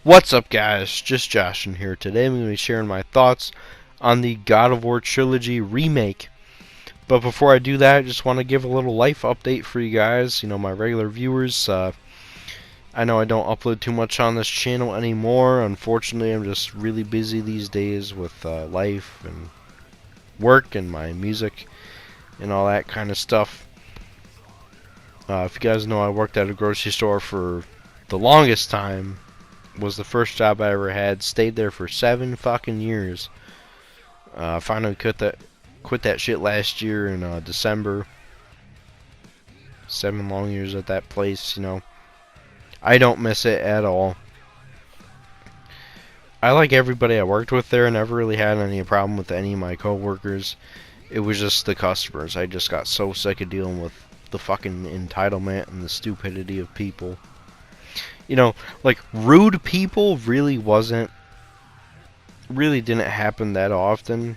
What's up, guys? Just Josh in here. Today I'm going to be sharing my thoughts on the God of War Trilogy Remake. But before I do that, I just want to give a little life update for you guys, my regular viewers. I know I don't upload too much on this channel anymore. Unfortunately, I'm just really busy these days with life and work and my music and all that kind of stuff. If you guys know, I worked at a grocery store for the longest time. Was the first job I ever had. Stayed there for 7 fucking years. Finally quit that shit last year in December. 7 long years at that place. I don't miss it at all. I like everybody I worked with there. Never really had any problem with any of my coworkers. It was just the customers. I just got so sick of dealing with the fucking entitlement and the stupidity of people. Like, rude people really didn't happen that often.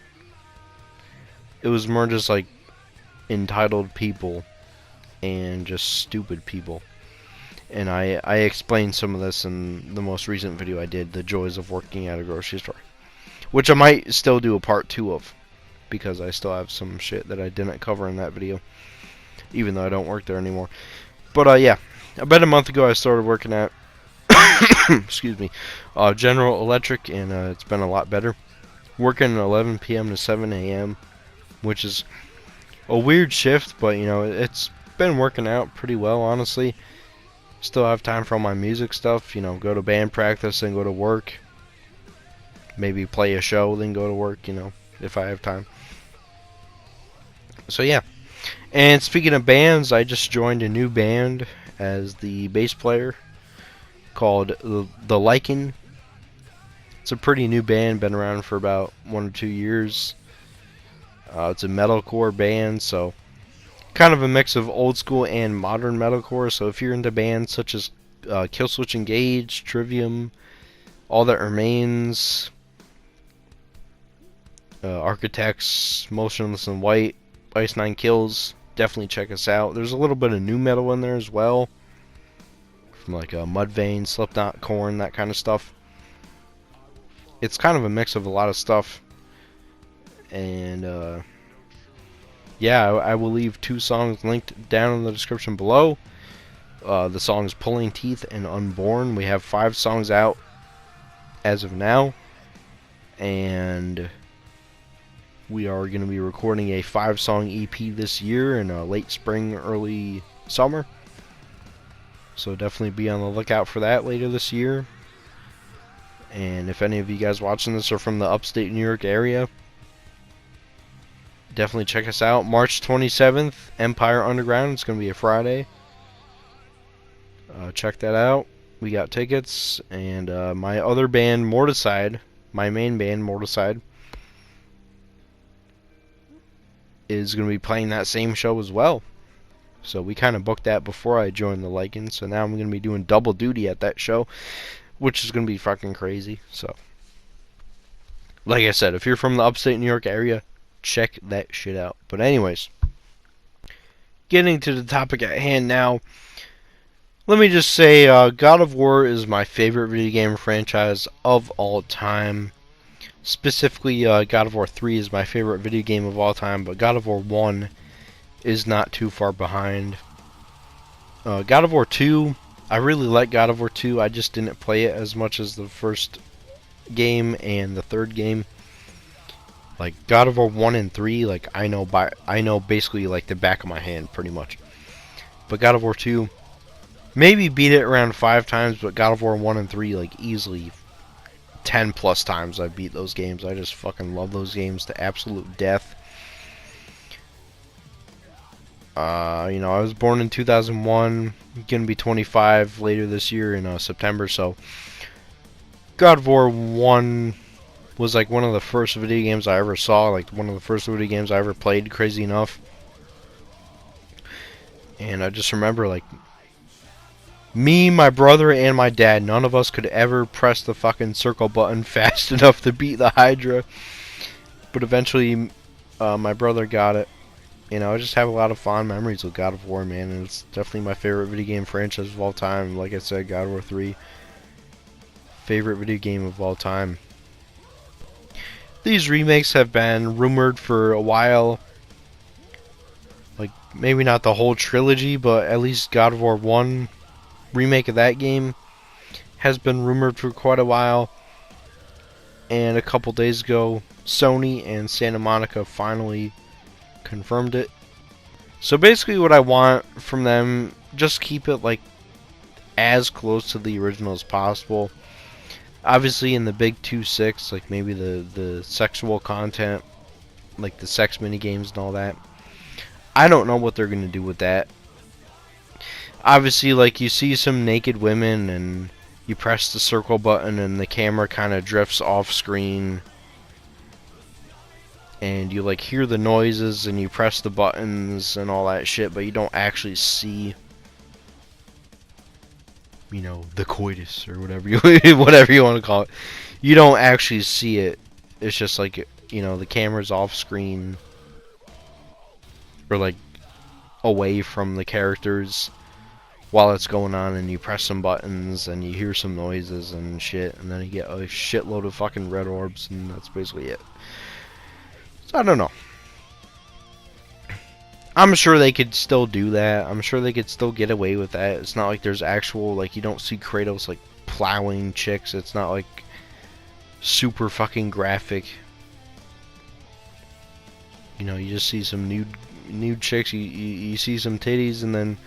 It was more just like entitled people and just stupid people. And I explained some of this in the most recent video I did, the joys of working at a grocery store, which I might still do a part 2 of, because I still have some shit that I didn't cover in that video, even though I don't work there anymore. But yeah, about a month ago I started working at excuse me, General Electric, and it's been a lot better. Working 11 p.m. to 7 a.m., which is a weird shift, but it's been working out pretty well, honestly. Still have time for all my music stuff, go to band practice and go to work. Maybe play a show, then go to work, if I have time. So yeah. And speaking of bands, I just joined a new band as the bass player, called The Lycan. It's a pretty new band, been around for about 1 or 2 years. It's a metalcore band, so kind of a mix of old school and modern metalcore. So if you're into bands such as Killswitch Engage, Trivium, All That Remains, Architects, Motionless in White, Ice Nine Kills, definitely check us out. There's a little bit of new metal in there as well, from like Mudvayne, Slipknot, Korn, that kind of stuff. It's kind of a mix of a lot of stuff. And yeah, I will leave 2 songs linked down in the description below. The songs Pulling Teeth and Unborn. We have 5 songs out as of now, and we are going to be recording a 5-song EP this year in late spring, early summer. So definitely be on the lookout for that later this year. And if any of you guys watching this are from the upstate New York area, definitely check us out. March 27th, Empire Underground. It's going to be a Friday. Check that out. We got tickets. And my other band, Morticide, my main band, Morticide, is going to be playing that same show as well. So we kind of booked that before I joined the Lycan, so now I'm going to be doing double duty at that show, which is going to be fucking crazy. So, like I said, if you're from the upstate New York area, check that shit out. But anyways, getting to the topic at hand now, let me just say God of War is my favorite video game franchise of all time. Specifically, God of War 3 is my favorite video game of all time, but God of War 1 is not too far behind. God of War 2, I really like God of War 2. I just didn't play it as much as the first game and the third game. Like God of War 1 and 3, like I know basically like the back of my hand pretty much. But God of War 2, maybe beat it around 5 times, but God of War 1 and 3 like easily 10 plus times I beat those games. I just fucking love those games to absolute death. I was born in 2001, gonna be 25 later this year in September, so God of War 1 was like one of the first video games I ever saw, like one of the first video games I ever played, crazy enough. And I just remember, like, me, my brother, and my dad, none of us could ever press the fucking circle button fast enough to beat the Hydra. But eventually, my brother got it. I just have a lot of fond memories with God of War, man, and it's definitely my favorite video game franchise of all time. Like I said, God of War 3 favorite video game of all time. These remakes have been rumored for a while. Like, maybe not the whole trilogy, but at least God of War 1 remake of that game has been rumored for quite a while. And a couple days ago, Sony and Santa Monica finally confirmed it. So basically what I want from them, just keep it like as close to the original as possible. Obviously in the big 2.6, like maybe the sexual content, like the sex mini games and all that. I don't know what they're going to do with that. Obviously, like, you see some naked women and you press the circle button and the camera kind of drifts off screen. And you, like, hear the noises and you press the buttons and all that shit, but you don't actually see, you know, the coitus or whatever you whatever you want to call it. You don't actually see it. It's just like, you know, the camera's off screen or like away from the characters while it's going on, and you press some buttons and you hear some noises and shit, and then you get a shitload of fucking red orbs, and that's basically it. So I don't know. I'm sure they could still do that. I'm sure they could still get away with that. It's not like there's actual, like, you don't see Kratos like plowing chicks. It's not like super fucking graphic. You know, you just see some nude chicks. You see some titties, and then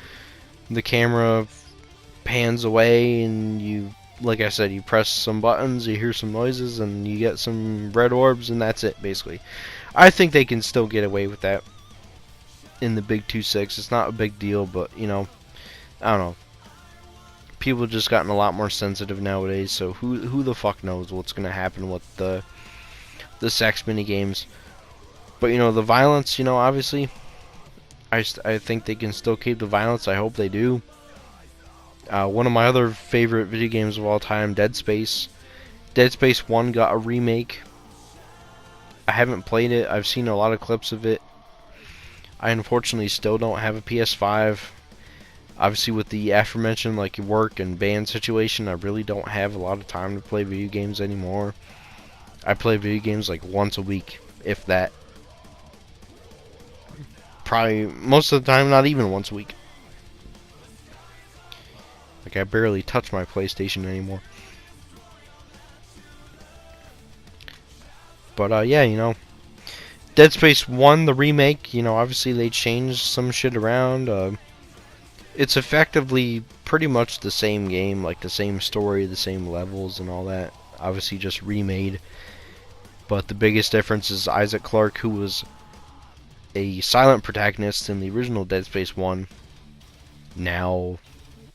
the camera pans away, and you, like I said, you press some buttons, you hear some noises, and you get some red orbs, and that's it, basically. I think they can still get away with that in the big 2.6. It's not a big deal, but, you know, I don't know. People have just gotten a lot more sensitive nowadays, so who the fuck knows what's going to happen with the sex mini games. But, you know, the violence, you know, obviously, I think they can still keep the violence. I hope they do. One of my other favorite video games of all time, Dead Space. Dead Space 1 got a remake. I haven't played it. I've seen a lot of clips of it. I unfortunately still don't have a PS5. Obviously with the aforementioned like work and band situation, I really don't have a lot of time to play video games anymore. I play video games like once a week, if that. Probably most of the time not even once a week. Like, I barely touch my PlayStation anymore. But yeah, you know, Dead Space 1, the remake, you know, obviously they changed some shit around. It's effectively pretty much the same game, like the same story, the same levels and all that. Obviously just remade. But the biggest difference is Isaac Clarke, who was a silent protagonist in the original Dead Space 1, now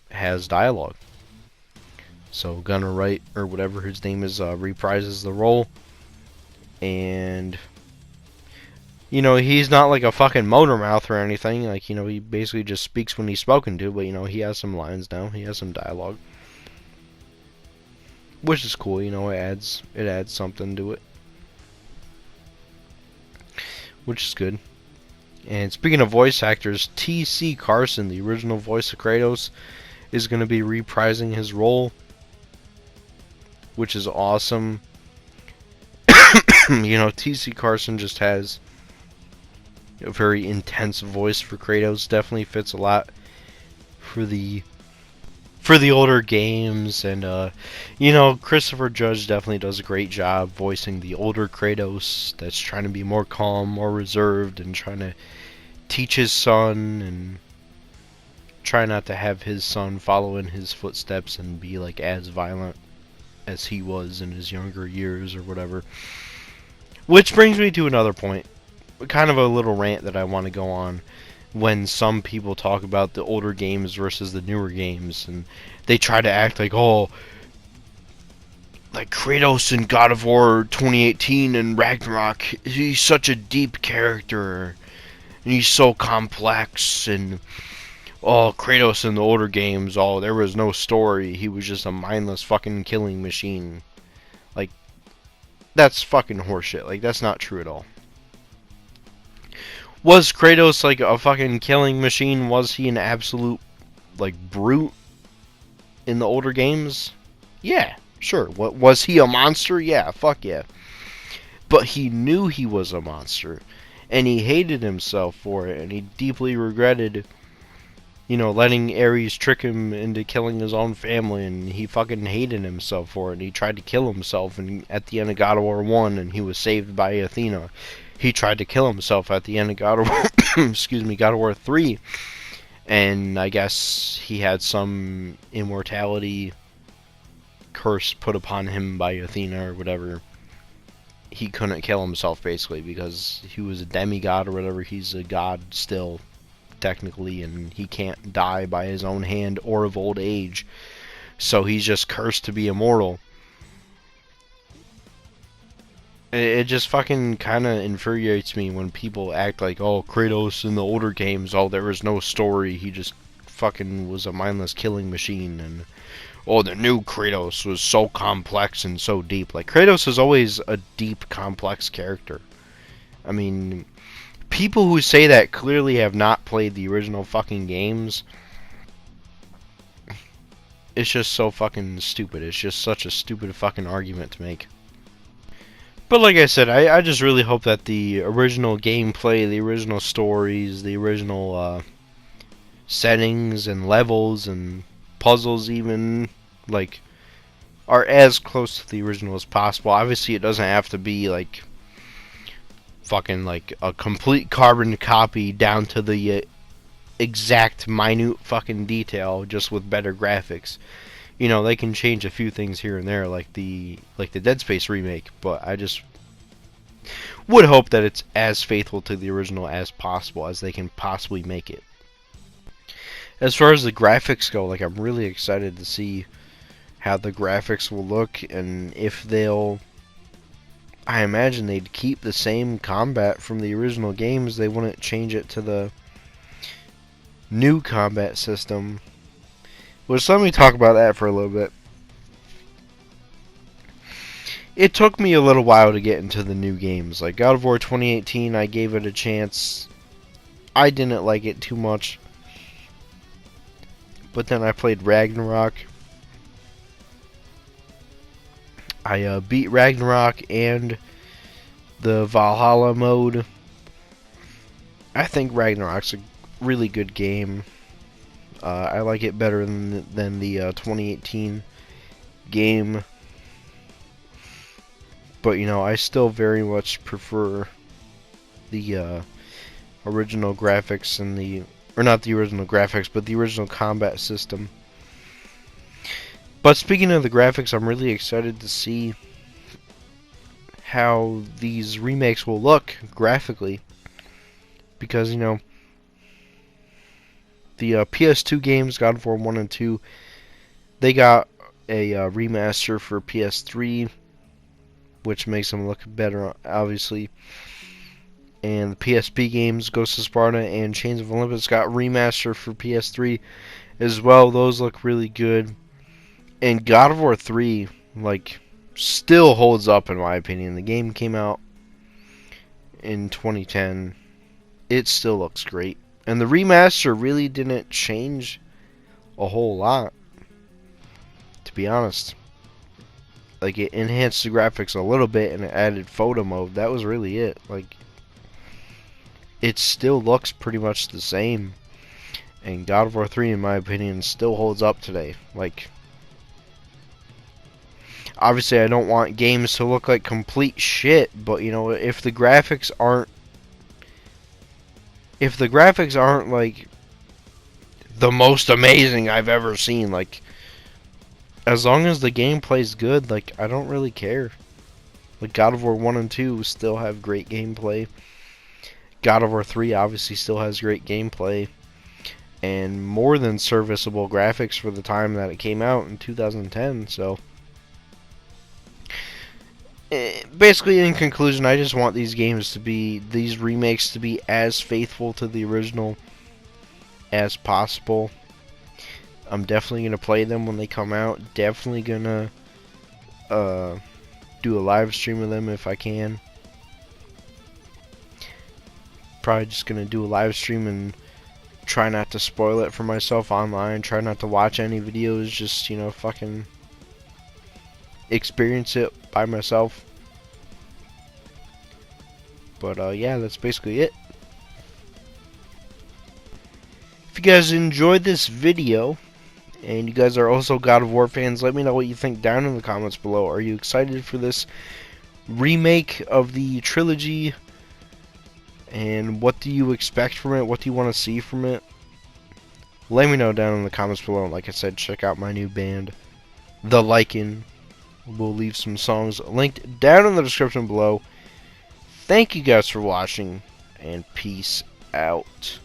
has dialogue. So Gunnar Wright, or whatever his name is, reprises the role. And, you know, he's not like a fucking motor mouth or anything. Like, you know, he basically just speaks when he's spoken to, but, you know, he has some lines now. He has some dialogue. Which is cool, you know, it adds something to it. Which is good. And speaking of voice actors, T.C. Carson, the original voice of Kratos, is going to be reprising his role, which is awesome. You know, T.C. Carson just has a very intense voice for Kratos. Definitely fits a lot for the older games, and you know, Christopher Judge definitely does a great job voicing the older Kratos that's trying to be more calm, more reserved, and trying to teach his son and try not to have his son follow in his footsteps and be like as violent as he was in his younger years or whatever. Which brings me to another point, kind of a little rant that I want to go on. When some people talk about the older games versus the newer games, and they try to act like, oh, like Kratos in God of War 2018 and Ragnarok, he's such a deep character, and he's so complex, and oh, Kratos in the older games, oh, there was no story, he was just a mindless fucking killing machine. Like, that's fucking horseshit. Like, that's not true at all. Was Kratos like a fucking killing machine? Was he an absolute, like, brute in the older games? Yeah, Sure, what was he a monster? Yeah, fuck yeah. But he knew he was a monster, and he hated himself for it, and he deeply regretted, letting Ares trick him into killing his own family, and he fucking hated himself for it, and he tried to kill himself, and at the end of God of War 1, and he was saved by Athena. He tried to kill himself at the end of God of War, excuse me, God of War 3, and I guess he had some immortality curse put upon him by Athena or whatever. He couldn't kill himself basically because he was a demigod or whatever. He's a god still technically, and he can't die by his own hand or of old age, so he's just cursed to be immortal. It just fucking kind of infuriates me when people act like, oh, Kratos in the older games, oh, there was no story, he just fucking was a mindless killing machine, and oh, the new Kratos was so complex and so deep. Like, Kratos is always a deep, complex character. I mean, people who say that clearly have not played the original fucking games. It's just so fucking stupid. It's just such a stupid fucking argument to make. But like I said, I just really hope that the original gameplay, the original stories, the original settings and levels and puzzles even, like, are as close to the original as possible. Obviously, it doesn't have to be, like, fucking, like, a complete carbon copy down to the exact minute fucking detail, just with better graphics. They can change a few things here and there, like the Dead Space remake, but I just would hope that it's as faithful to the original as possible as they can possibly make it. As far as the graphics go, like, I'm really excited to see how the graphics will look, and if they'll... I imagine they'd keep the same combat from the original games. They wouldn't change it to the new combat system. Well, just let me talk about that for a little bit. It took me a little while to get into the new games. Like God of War 2018, I gave it a chance. I didn't like it too much. But then I played Ragnarok. I beat Ragnarok and the Valhalla mode. I think Ragnarok's a really good game. I like it better than the 2018 game. But, I still very much prefer the original graphics and the... Or not the original graphics, but the original combat system. But speaking of the graphics, I'm really excited to see how these remakes will look graphically. Because, the PS2 games, God of War 1 and 2, they got a remaster for PS3, which makes them look better, obviously. And the PSP games, Ghost of Sparta and Chains of Olympus, got remastered for PS3 as well. Those look really good. And God of War 3, like, still holds up in my opinion. The game came out in 2010. It still looks great. And the remaster really didn't change a whole lot, to be honest. Like, it enhanced the graphics a little bit and it added photo mode. That was really it. Like, it still looks pretty much the same. And God of War 3, in my opinion, still holds up today. Like, obviously I don't want games to look like complete shit, but if the graphics aren't like the most amazing I've ever seen, like, as long as the gameplay's good, like, I don't really care. Like, God of War 1 and 2 still have great gameplay. God of War 3 obviously still has great gameplay and more than serviceable graphics for the time that it came out in 2010. So basically, in conclusion, I just want these remakes to be as faithful to the original as possible. I'm definitely going to play them when they come out. Definitely going to do a live stream of them if I can. Probably just going to do a live stream and try not to spoil it for myself online. Try not to watch any videos. Just, fucking experience it by myself. But yeah, that's basically it. If you guys enjoyed this video, and you guys are also God of War fans, let me know what you think down in the comments below. Are you excited for this remake of the trilogy? And what do you expect from it? What do you want to see from it? Let me know down in the comments below. Like I said, check out my new band, The Lycan. We'll leave some songs linked down in the description below. Thank you guys for watching, and peace out.